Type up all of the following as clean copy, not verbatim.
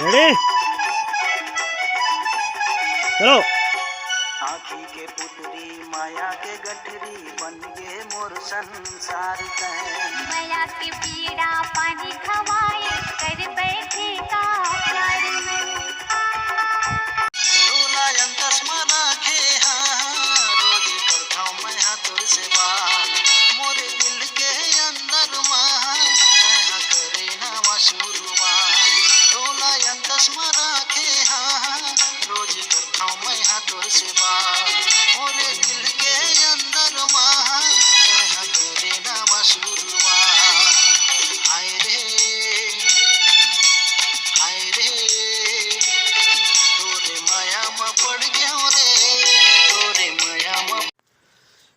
Ready चलो। आँखी के पुतरी माया के गठरी बन गे मोर संसार तय। माया के पीड़ा पानी खवाए कर बैठे का प्यार में। तोला अंतस मना के रोज करता हूँ मैं तोर से बात। मोरे दिल के अंदर माँ करे नवा शुरुआत। तोला अंतस मना के रोज करता हूँ मैं तोर से बात। मोरे दिल के अंदर माँ करे नवा शुरुआत। हाय रे तोरे माया में पड़ गया रे, तोरे माया में।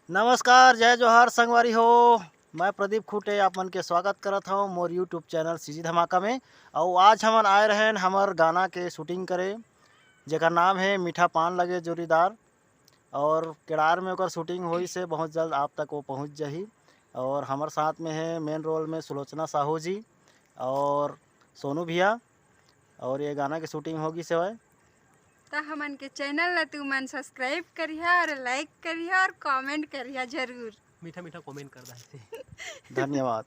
नमस्कार, जय जोहार संगवारी हो। मैं प्रदीप खूटे आप मन के स्वागत करत हूँ मोर यूट्यूब चैनल सीजी धमाका में। और आज हमन आए रहे हमर गाना के शूटिंग करे जेकर नाम है मीठा पान लगे जोरीदार। और केड़ार में ओकर शूटिंग हुई से बहुत जल्द आप तक वो पहुँच जाही। और हमारे साथ में है मेन रोल में सुलोचना साहू जी और सोनू भैया। और ये गाना की शूटिंग होगी सेवाय तो हमन के चैनल ला तू मन सब्सक्राइब करिया और लाइक करिया और कमेंट करिया जरूर। मीठा मीठा कमेंट कर दे। धन्यवाद।